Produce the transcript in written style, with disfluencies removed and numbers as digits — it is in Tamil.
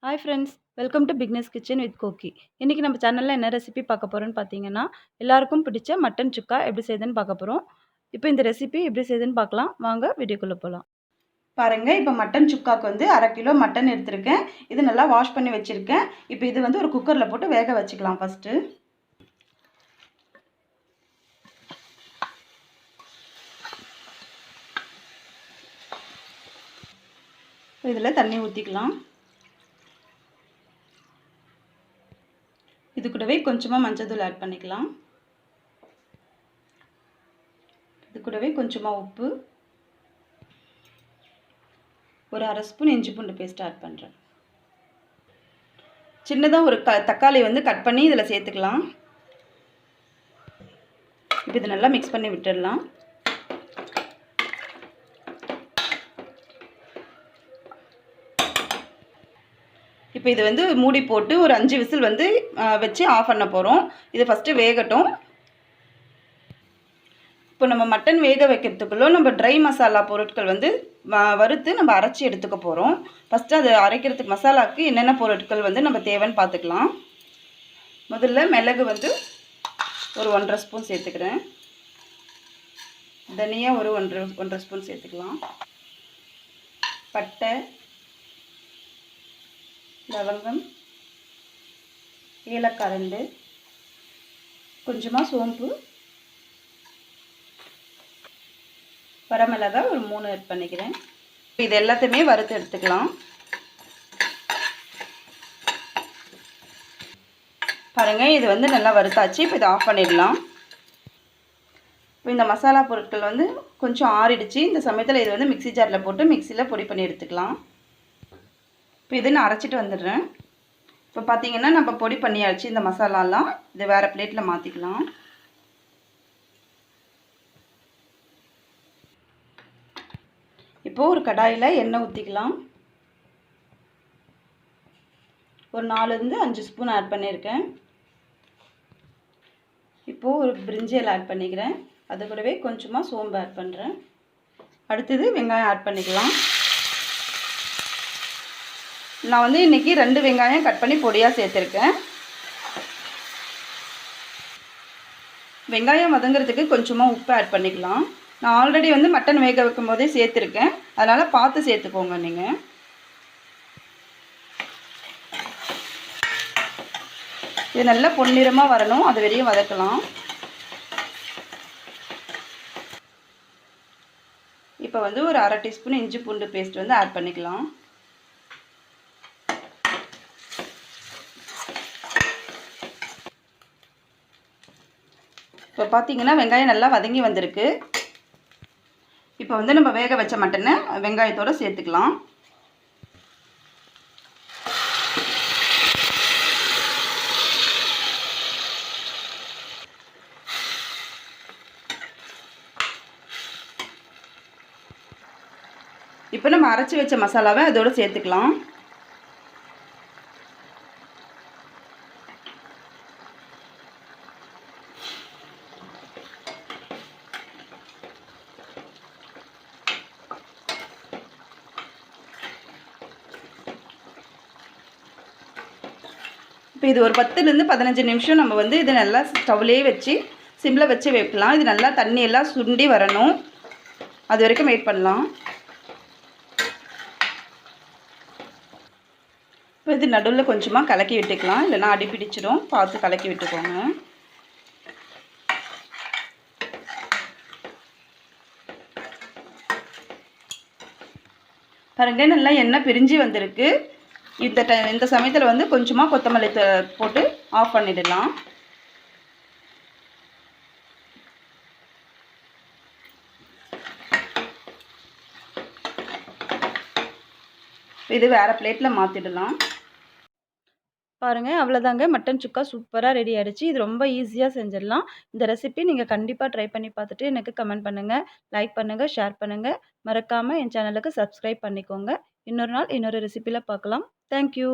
Hi friends, welcome to bigness kitchen with cookie. இன்றைக்கி நம்ம சேனலில் என்ன ரெசிபி பார்க்க போகிறோன்னு பார்த்தீங்கன்னா, எல்லாருக்கும் பிடிச்ச மட்டன் சுக்கா எப்படி செய்யுதுன்னு பார்க்க போகிறோம். இப்போ இந்த ரெசிபி எப்படி செய்யுதுன்னு பார்க்கலாம். வாங்க வீடியோக்குள்ளே போகலாம். பாருங்கள், இப்போ மட்டன் சுக்காவுக்கு வந்து 1/2 கிலோ மட்டன் எடுத்திருக்கேன். இது நல்லா வாஷ் பண்ணி வச்சுருக்கேன். இப்போ இது வந்து ஒரு குக்கரில் போட்டு வேக வச்சுக்கலாம் ஃபஸ்ட்டு. இதில் தண்ணி ஊற்றிக்கலாம். இது கூடவே கொஞ்சமாக மஞ்சள் ஆட் பண்ணிக்கலாம். இது கூடவே கொஞ்சமாக உப்பு, ஒரு 1/2 ஸ்பூன் இஞ்சி பூண்டு பேஸ்ட் ஆட் பண்ணுறேன். சின்னதாக ஒரு தக்காளி வந்து கட் பண்ணி இதில் சேர்த்துக்கலாம். இப்போ இது நல்லா மிக்ஸ் பண்ணி விட்டுடலாம். இப்போ இது வந்து மூடி போட்டு ஒரு 5 விசில் வந்து வச்சு ஆஃப் பண்ண போகிறோம். இது ஃபஸ்ட்டு வேகட்டும். இப்போ நம்ம மட்டன் வேக வைக்கிறதுக்குள்ளே நம்ம ட்ரை மசாலா பொருட்கள் வந்து வறுத்து நம்ம அரைச்சி எடுத்துக்க போகிறோம். ஃபஸ்ட்டு அது அரைக்கிறதுக்கு மசாலாவுக்கு என்னென்ன பொருட்கள் வந்து நம்ம தேவைன்னு பார்த்துக்கலாம். முதல்ல மிளகு வந்து ஒரு 1.5 ஸ்பூன் சேர்த்துக்கிறேன். தனியா ஒரு 1.5 ஸ்பூன் சேர்த்துக்கலாம். பட்டை, லவங்கம், ஏலக்காய் 2, கொஞ்சமாக சோம்பு, வரமிளகாய் ஒரு 3 ஆட் பண்ணிக்கிறேன். இது எல்லாத்தையுமே வறுத்து எடுத்துக்கலாம். பாருங்கள், இது வந்து நல்லா வறுத்தாச்சு. இப்போ இதை ஆஃப் பண்ணிடலாம். இப்போ இந்த மசாலா பொருட்கள் வந்து கொஞ்சம் ஆறிடுச்சு. இந்த சமயத்தில் இது வந்து மிக்ஸி ஜாரில் போட்டு மிக்சியில் பொடி பண்ணி எடுத்துக்கலாம். இப்போ இது நான் அரைச்சிட்டு வந்துடுறேன். இப்போ பார்த்தீங்கன்னா நம்ம பொடி பண்ணியாச்சு இந்த மசாலாலாம். இது வேறு பிளேட்டில் மாற்றிக்கலாம். இப்போது ஒரு கடாயில் எண்ணெய் ஊற்றிக்கலாம். ஒரு 4லேருந்து 5 ஸ்பூன் ஆட் பண்ணியிருக்கேன். இப்போது ஒரு பிரிஞ்சியல் ஆட் பண்ணிக்கிறேன். அது கூடவே கொஞ்சமாக சோம்பு ஆட் பண்ணுறேன். அடுத்தது வெங்காயம் ஆட் பண்ணிக்கலாம். நான் வந்து இன்றைக்கி 2 வெங்காயம் கட் பண்ணி பொடியாக சேர்த்துருக்கேன். வெங்காயம் வதங்கிறதுக்கு கொஞ்சமாக உப்பு ஆட் பண்ணிக்கலாம். நான் ஆல்ரெடி வந்து மட்டன் வேக வைக்கும் போதே சேர்த்துருக்கேன். அதனால் பார்த்து சேர்த்துக்கோங்க நீங்கள். இது நல்லா பொன்னிறமாக வரணும், அது வரையும் வதக்கலாம். இப்போ வந்து ஒரு 1/2 டீஸ்பூன் இஞ்சி பூண்டு பேஸ்ட் வந்து ஆட் பண்ணிக்கலாம். இப்போ பார்த்தீங்கன்னா வெங்காயம் நல்லா வதங்கி வந்திருக்கு. இப்போ வந்து நம்ம வேக வச்ச மட்டனை வெங்காயத்தோடு சேர்த்துக்கலாம். இப்போ நம்ம அரைச்சி வச்ச மசாலாவை அதோடு சேர்த்துக்கலாம். இப்போ இது ஒரு 10லேருந்து 15 நிமிஷம் நம்ம வந்து இதை நல்லா ஸ்டவ்லேயே வச்சு சிம்மில் வச்சு வைக்கலாம். இது நல்லா தண்ணியெல்லாம் சுண்டி வரணும். அது வரைக்கும் வெயிட் பண்ணலாம். இப்போ இது நடுவில் கொஞ்சமாக கலக்கி விட்டுக்கலாம், இல்லைனா அடி பிடிச்சிடும். பார்த்து கலக்கி விட்டுக்கோங்க. பாருங்கள், நல்லா எண்ணெய் பிரிஞ்சு வந்திருக்கு. இந்த சமயத்தில் வந்து கொஞ்சமாக கொத்தமல்லி போட்டு ஆஃப் பண்ணிடலாம். இது வேறு பிளேட்டில் மாற்றிடலாம். பாருங்கள், அவ்வளோதாங்க. மட்டன் சுக்கா சூப்பராக ரெடி ஆகிடுச்சு. இது ரொம்ப ஈஸியாக செஞ்சிடலாம். இந்த ரெசிபி நீங்கள் கண்டிப்பாக ட்ரை பண்ணி பார்த்துட்டு எனக்கு கமெண்ட் பண்ணுங்கள், லைக் பண்ணுங்கள், ஷேர் பண்ணுங்கள். மறக்காமல் என் சேனலுக்கு சப்ஸ்கிரைப் பண்ணிக்கோங்க. இன்னொரு நாள் இன்னொரு ரெசிபியில் பார்க்கலாம். தேங்க்யூ.